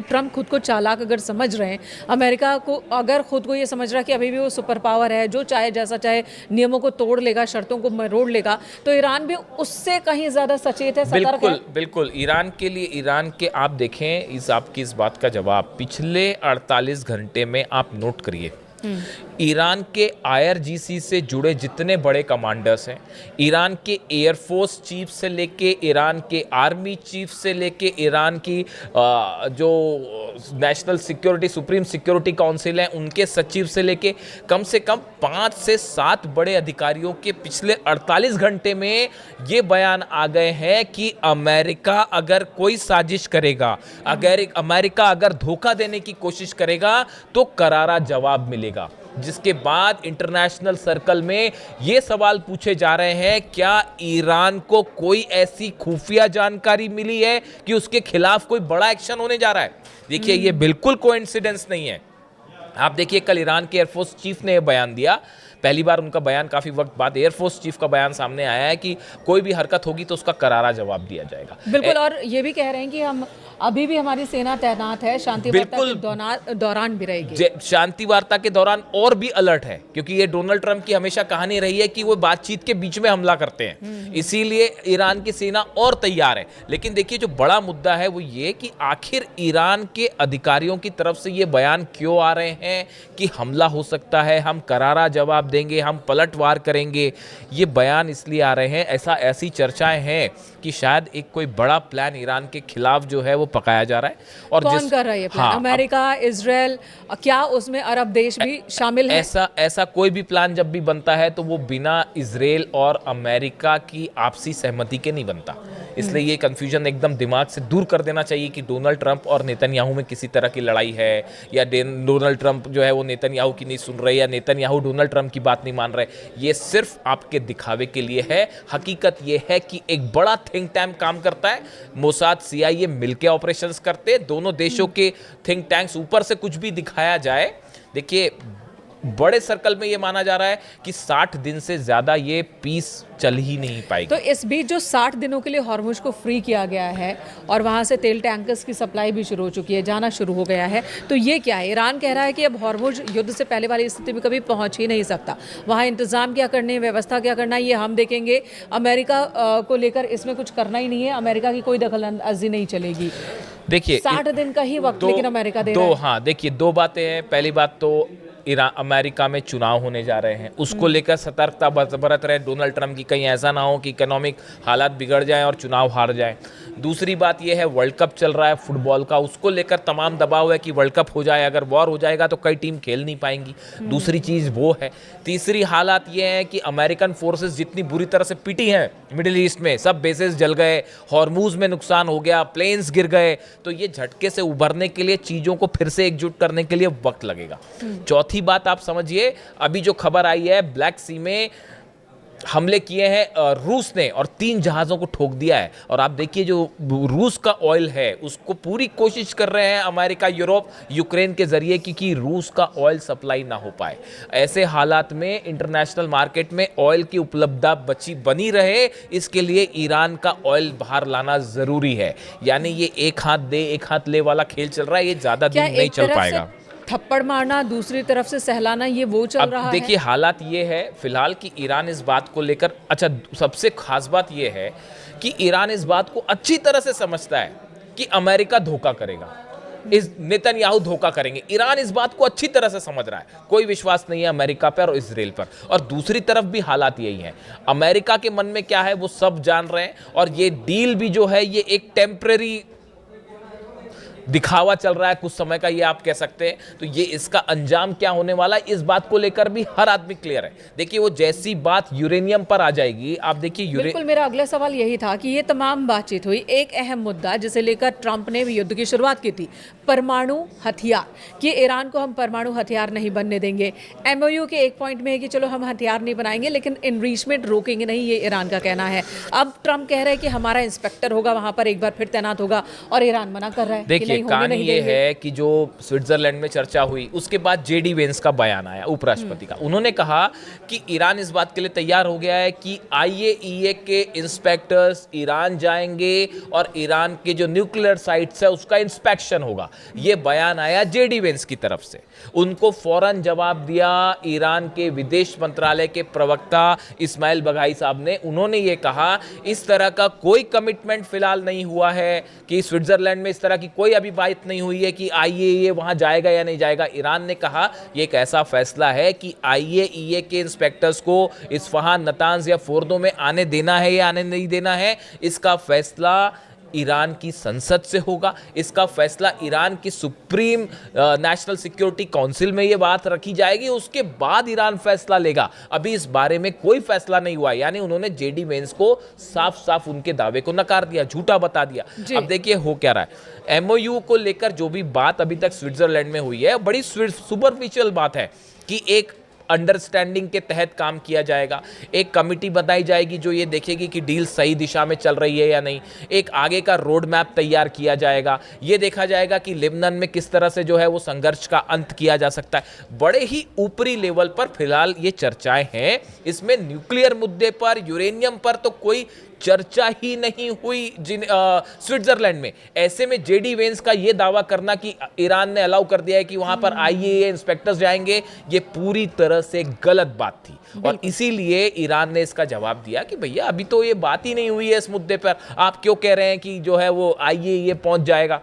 Trump खुद को चालाक अगर समझ रहे हैं, अमेरिका को अगर खुद को ये समझ रहा है कि अभी भी वो सुपर पावर है, जो चाहे जैसा चाहे नियमों को तोड़ लेगा, शर्तों को मरोड़ लेगा, तो ईरान भी उससे कहीं ज़्यादा सचेत है, सतर्क है। बिल्कुल बिल्कुल। ईरान के लिए, ईरान के आप देखें आपकी इस बात का जवाब पिछले 48 घंटे में आप नोट करिए। ईरान के IRGC से जुड़े जितने बड़े कमांडर्स हैं, ईरान के एयरफोर्स चीफ से लेके ईरान के आर्मी चीफ से लेके ईरान की जो national security supreme security council है उनके सचिव से लेके कम से कम 5 से 7 बड़े अधिकारियों के पिछले 48 घंटे में ये बयान आ गए हैं कि अमेरिका अगर कोई साजिश करेगा, अगर अमेरिका अगर धोखा देने की कोशिश करेगा तो करारा जवाब मिलेगा। जिसके बाद इंटरनेशनल सर्कल में ये सवाल पूछे जा रहे हैं, क्या ईरान को कोई ऐसी खुफिया जानकारी मिली है कि उसके खिलाफ कोई बड़ा एक्शन होने जा रहा है? देखिए, ये बिल्कुल कोइंसिडेंस नहीं है। आप देखिए, कल ईरान के एयरफोर्स चीफ ने यह बयान दिया, पहली बार उनका बयान काफी वक्त बाद एयरफोर्स चीफ का बयान सामने आया है कि कोई भी हरकत होगी तो उसका करारा जवाब दिया जाएगा। बिल्कुल। और ये भी कह रहे हैं कि हम अभी भी हमारी सेना तैनात है, शांति वार्ता के दौरान भी रहेगी। शांति वार्ता के दौरान और भी अलर्ट है, क्योंकि ये डोनाल्ड ट्रंप की हमेशा कहानी रही है कि वो बातचीत के बीच में हमला करते हैं, इसीलिए ईरान की सेना और तैयार है। लेकिन देखिए, जो बड़ा मुद्दा है वो ये कि आखिर ईरान के अधिकारियों की तरफ से ये बयान क्यों आ रहे हैं कि हमला हो सकता है, हम करारा जवाब देंगे, हम पलटवार करेंगे। ये बयान इसलिए आ रहे हैं, ऐसी चर्चाएं हैं कि शायद एक कोई बड़ा प्लान ईरान के खिलाफ जो है वो पकाया जा रहा है। और कौन कर रहा है ये प्लान? हाँ, अमेरिका, इजराइल, क्या उसमें अरब देश भी शामिल है? ऐसा कोई भी प्लान जब भी बनता है तो वो बिना इजराइल और अमेरिका की आपसी सहमति के नहीं बनता। इसलिए ये कंफ्यूजन एकदम दिमाग से दूर कर देना चाहिए कि डोनाल्ड ट्रंप और नेतन्याहू में किसी तरह की लड़ाई है, या डोनाल्ड ट्रंप जो है वो नेतन्याहू की नहीं सुन रहे, या नेतन्याहू डोनाल्ड ट्रंप की बात नहीं मान रहे। ये सिर्फ आपके दिखावे के लिए है। हकीकत ये है कि एक बड़ा थिंक टैंक काम करता है, मोसाद CIA मिलकर ऑपरेशंस करते, दोनों देशों के थिंक टैंक्स, ऊपर से कुछ भी दिखाया जाए। देखिए, बड़े सर्कल में ये माना जा रहा है कि 60 दिन से ज्यादा ये पीस चल ही नहीं पाएगी। तो इस बीच जो 60 दिनों के लिए हॉर्मुज को फ्री किया गया है और वहां से तेल टैंकर्स की सप्लाई भी शुरू हो चुकी है, जाना शुरू हो गया है, तो ये क्या है? ईरान कह रहा है कि अब हॉर्मुज युद्ध से पहले वाली स्थिति में कभी पहुंच ही नहीं सकता। वहां इंतजाम क्या करने, व्यवस्था क्या करना, ये हम देखेंगे। अमेरिका को लेकर इसमें कुछ करना ही नहीं है, अमेरिका की कोई दखलअंदाजी नहीं चलेगी। देखिए, 60 दिन का ही वक्त लेकिन अमेरिका दे रहा है। हाँ, देखिए, 2 बातें हैं। पहली बात तो अमेरिका में चुनाव होने जा रहे हैं, उसको लेकर सतर्कता बरत रहे डोनाल्ड ट्रंप की, कहीं ऐसा ना हो कि इकोनॉमिक हालात बिगड़ जाएं और चुनाव हार जाएं। दूसरी बात यह है, वर्ल्ड कप चल रहा है फुटबॉल का, उसको लेकर तमाम दबाव है कि वर्ल्ड कप हो जाए, अगर वॉर हो जाएगा तो कई टीम खेल नहीं पाएंगी। दूसरी चीज़ वो है। तीसरी हालात ये है कि अमेरिकन फोर्सेस जितनी बुरी तरह से पिटी हैं मिडिल ईस्ट में, सब बेसेस जल गए, हॉर्मुज में नुकसान हो गया, प्लेन्स गिर गए, तो ये झटके से उभरने के लिए, चीज़ों को फिर से एकजुट करने के लिए वक्त लगेगा। चौथी बात आप समझिए, अभी जो खबर आई है, ब्लैक सी में हमले किए हैं रूस ने और 3 जहाज़ों को ठोक दिया है। और आप देखिए, जो रूस का ऑयल है उसको पूरी कोशिश कर रहे हैं अमेरिका, यूरोप, यूक्रेन के जरिए कि रूस का ऑयल सप्लाई ना हो पाए। ऐसे हालात में इंटरनेशनल मार्केट में ऑयल की उपलब्धता बनी रहे, इसके लिए ईरान का ऑयल बाहर लाना ज़रूरी है। यानी ये एक हाथ दे एक हाथ ले वाला खेल चल रहा है, ये ज़्यादा दिन नहीं चल पाएगा। थप्पड़ मारना, दूसरी तरफ से सहलाना, ये वो चल रहा है। देखिए, हालात ये है फिलहाल कि ईरान इस बात को लेकर, अच्छा, सबसे खास बात ये है कि ईरान इस बात को अच्छी तरह से समझता है कि अमेरिका धोखा करेगा, इस नेतन्याहू धोखा करेंगे। ईरान इस बात को अच्छी तरह से समझ रहा है, कोई विश्वास नहीं है अमेरिका पर और इजराइल पर। और दूसरी तरफ भी हालात यही है, अमेरिका के मन में क्या है वो सब जान रहे हैं, और ये डील भी जो है ये एक टेम्परेरी दिखावा चल रहा है कुछ समय का, ये आप कह सकते हैं। तो ये इसका अंजाम क्या होने वाला है, इस बात को लेकर भी हर आदमी क्लियर है। देखिए, वो जैसी बात यूरेनियम पर आ जाएगी, आप देखिए बिल्कुल, मेरा अगला सवाल यही था कि ये तमाम बातचीत हुई, एक अहम मुद्दा जिसे लेकर ट्रंप ने भी युद्ध की शुरुआत की थी, परमाणु हथियार, कि ईरान को हम परमाणु हथियार नहीं बनने देंगे। MOU के एक पॉइंट में है कि चलो हम हथियार नहीं बनाएंगे लेकिन इनरिचमेंट रोकेंगे नहीं, ये ईरान का कहना है। अब ट्रंप कह रहे हैं कि हमारा इंस्पेक्टर होगा वहां पर, एक बार फिर तैनात होगा, और ईरान मना कर रहा है कि नहीं कहीं होने कहानी नहीं ये देंगे। है कि जो स्विट्जरलैंड में चर्चा हुई उसके बाद जेडी वेंस का बयान आया उपराष्ट्रपति का। उन्होंने कहा कि ईरान इस बात के लिए तैयार हो गया है कि आईएईए के इंस्पेक्टर्स ईरान जाएंगे और ईरान के जो न्यूक्लियर साइट्स है उसका इंस्पेक्शन होगा। ये बयान आया जेडी वेंस की तरफ से। उनको फौरन जवाब दिया ईरान के विदेश मंत्रालय के प्रवक्ता इस्माइल बघाई साहब ने। उन्होंने ये कहा इस तरह का कोई कमिटमेंट फिलहाल नहीं हुआ है कि स्विट्जरलैंड में इस तरह की कोई अभी बात नहीं हुई है कि आईएईए वहां जाएगा या नहीं जाएगा। ईरान ने कहा यह एक ऐसा फैसला है कि आईएईए के इंस्पेक्टर्स को इस्फहान, नतांज या फोर्दो में आने देना है या आने नहीं देना है, इसका फैसला ईरान की संसद से होगा। इसका फैसला ईरान की सुप्रीम नेशनल सिक्योरिटी काउंसिल में ये बात रखी जाएगी, उसके बाद ईरान फैसला लेगा। अभी इस बारे में कोई फैसला नहीं हुआ। यानी उन्होंने जेडी वेंस को साफ साफ उनके दावे को नकार दिया, झूठा बता दिया। अब देखिए हो क्या रहा है। एमओयू को लेकर जो भी बात अभी तक स्विट्जरलैंड में हुई है बड़ी सुपरफिशियल बात है कि एक अंडरस्टैंडिंग के तहत काम किया जाएगा। एक कमिटी बनाई जाएगी जो ये देखेगी कि डील सही दिशा में चल रही है या नहीं। एक आगे का रोड मैप तैयार किया जाएगा। ये देखा जाएगा कि लेबनान में किस तरह से जो है वो संघर्ष का अंत किया जा सकता है। बड़े ही ऊपरी लेवल पर फिलहाल ये चर्चाएं हैं। इसमें न्यूक्लियर मुद्दे पर, यूरेनियम पर तो कोई चर्चा ही नहीं हुई स्विट्जरलैंड में। ऐसे में जेडी वेंस का यह दावा करना कि ईरान ने अलाउ कर दिया है कि वहां पर आईएईए इंस्पेक्टर्स जाएंगे, ये पूरी तरह से गलत बात थी। और इसीलिए ईरान ने इसका जवाब दिया कि भैया अभी तो ये बात ही नहीं हुई है इस मुद्दे पर, आप क्यों कह रहे हैं कि जो है वो आईएईए पहुंच जाएगा।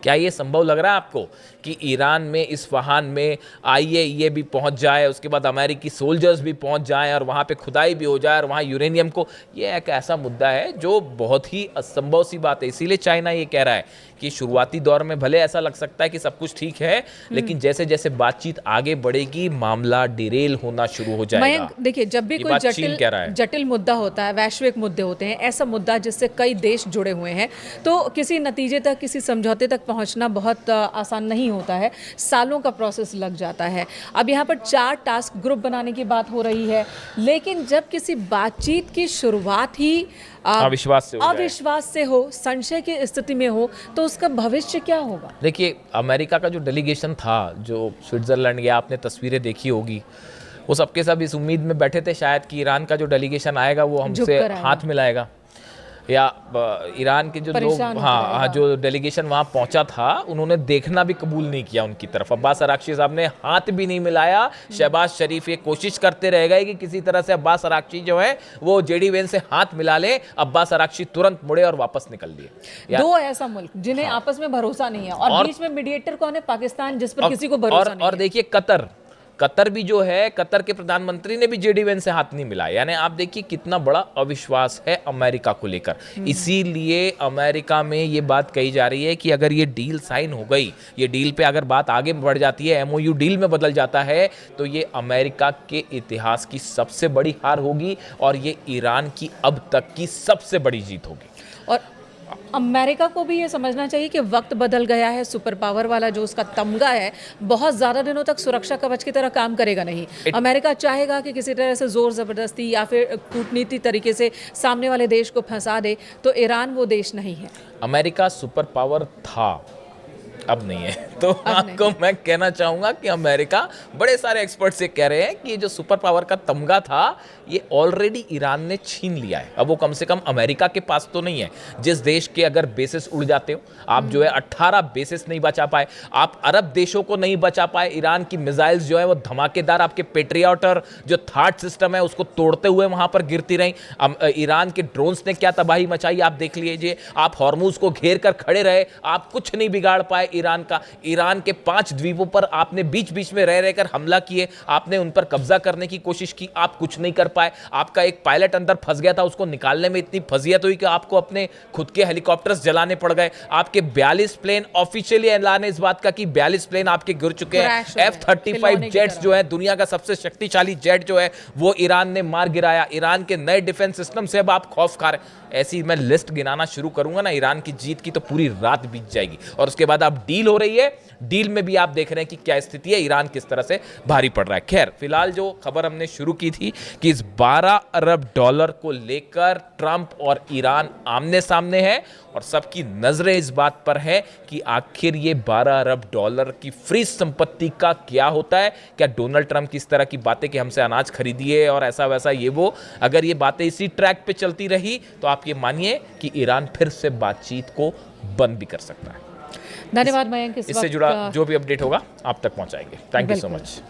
क्या ये संभव लग रहा है आपको कि ईरान में, इस्फहान में आईएईए भी पहुंच जाए, उसके बाद अमेरिकी सोल्जर्स भी पहुंच जाएं और वहां पे खुदाई भी हो जाए और वहां यूरेनियम को, ये एक ऐसा मुद्दा है जो बहुत ही असंभव सी बात है। इसीलिए चाइना ये कह रहा है कि शुरुआती दौर में भले ऐसा लग सकता है कि सब कुछ ठीक है, लेकिन जैसे जैसे बातचीत आगे बढ़ेगी मामला डिरेल होना शुरू हो जाएगा। देखिए, जब भी कोई जटिल मुद्दा होता है, वैश्विक मुद्दे होते हैं, ऐसा मुद्दा जिससे कई देश जुड़े हुए हैं, तो किसी नतीजे तक, किसी समझौते तक पहुंचना बहुत आसान नहीं होता है। सालों का प्रोसेस लग जाता है। अब यहाँ पर 4 टास्क ग्रुप बनाने की बात हो रही है, लेकिन जब किसी बातचीत की शुरुआत ही अविश्वास से हो, संशय की स्थिति में हो, तो उसका भविष्य क्या होगा? देखिए, अमेरिका का जो डेलीगेशन था जो स्विट्जरलैंड गया, आपने तस्वीरें देखी होगी, वो सबके सब इस उम्मीद में बैठे थे शायद कि ईरान का जो डेलीगेशन आएगा वो हमसे हाथ मिलाएगा, या ईरान के जो लोग, जो डेलीगेशन वहाँ पहुँचा था, उन्होंने देखना भी कबूल नहीं किया उनकी तरफ। अब्बास अराक्ची साहब ने हाथ भी नहीं मिलाया। शहबाज शरीफ ये कोशिश करते रह गए कि किसी तरह से अब्बास अराक्ची जो है वो जेडी वेंस से हाथ मिला ले। अब्बास अराक्ची तुरंत मुड़े और वापस निकल दिए। 2 ऐसा मुल्क जिन्हें आपस में भरोसा नहीं है, और बीच में मीडिएटर कौन है? पाकिस्तान, जिस पर किसी को भरोसा नहीं है। और देखिए कतर भी जो है, कतर के प्रधानमंत्री ने भी जेडी वेंस से हाथ नहीं मिलाया। यानी आप देखिए कितना बड़ा अविश्वास है अमेरिका को लेकर। इसीलिए अमेरिका में ये बात कही जा रही है कि अगर ये डील साइन हो गई, ये डील पे अगर बात आगे बढ़ जाती है, एमओयू डील में बदल जाता है, तो ये अमेरिका के इतिहास की सबसे बड़ी हार होगी और ये ईरान की अब तक की सबसे बड़ी जीत होगी। और अमेरिका को भी ये समझना चाहिए कि वक्त बदल गया है। सुपर पावर वाला जो उसका तमगा है, बहुत ज़्यादा दिनों तक सुरक्षा कवच की तरह काम करेगा नहीं। अमेरिका चाहेगा कि किसी तरह से जोर ज़बरदस्ती या फिर कूटनीति तरीके से सामने वाले देश को फंसा दे, तो ईरान वो देश नहीं है। अमेरिका सुपर पावर था, अब नहीं है। तो आपको मैं कहना चाहूंगा कि अमेरिका, बड़े सारे एक्सपर्ट्स ये कह रहे हैं कि जो सुपर पावर का तमगा था ये ऑलरेडी ईरान ने छीन लिया है। अब वो कम से कम अमेरिका के पास तो नहीं है। जिस देश के अगर बेसिस उड़ जाते हो, आप जो है 18 बेसिस नहीं बचा पाए, आप अरब देशों को नहीं बचा पाए। ईरान की मिसाइल्स जो है वो धमाकेदार, आपके पेट्रियट और जो थार्ड सिस्टम है उसको तोड़ते हुए वहां पर गिरती रही। ईरान के ड्रोन्स ने क्या तबाही मचाई आप देख लीजिए। आप हॉर्मुज को घेर कर खड़े रहे, आप कुछ नहीं बिगाड़ पाए ईरान का। ईरान के 5 द्वीपों पर आपने बीच बीच में रह रहकर हमला किए, आपने उन पर कब्जा करने की कोशिश की, आप कुछ नहीं कर पाए। आपका एक पायलट अंदर फंस गया था, उसको निकालने में इतनी फजीयत हुई कि आपको अपने खुद के हेलीकॉप्टर्स जलाने पड़ गए। आपके 42 प्लेन, ऑफिशियली ऐलान है इस बात का कि 42 प्लेन आपके गिर चुके हैं। F-35 जेट्स जो है, दुनिया का सबसे शक्तिशाली जेट जो है, वो ईरान ने मार गिराया। ईरान के नए डिफेंस सिस्टम से अब आप खौफ खा रहे। ऐसी मैं लिस्ट गिनाना शुरू करूंगा ना ईरान की जीत की, तो पूरी रात बीत जाएगी। और उसके बाद अब डील हो रही है, डील में भी आप देख रहे हैं कि क्या स्थिति है, ईरान किस तरह से भारी पड़ रहा है। खैर, फिलहाल जो खबर हमने शुरू की थी कि इस 12 अरब डॉलर को लेकर ट्रंप और ईरान आमने सामने है और सबकी नजरें इस बात पर है कि आखिर ये 12 अरब डॉलर की फ्री संपत्ति का क्या होता है। क्या डोनाल्ड ट्रंप की इस तरह की बातें कि हमसे अनाज खरीदिए और ऐसा वैसा ये वो, अगर ये बातें इसी ट्रैक पे चलती रही तो आप ये मानिए कि ईरान फिर से बातचीत को बंद भी कर सकता है। धन्यवाद मयंक, इससे जुड़ा जो भी अपडेट होगा आप तक पहुंचाएंगे। Thank you so much.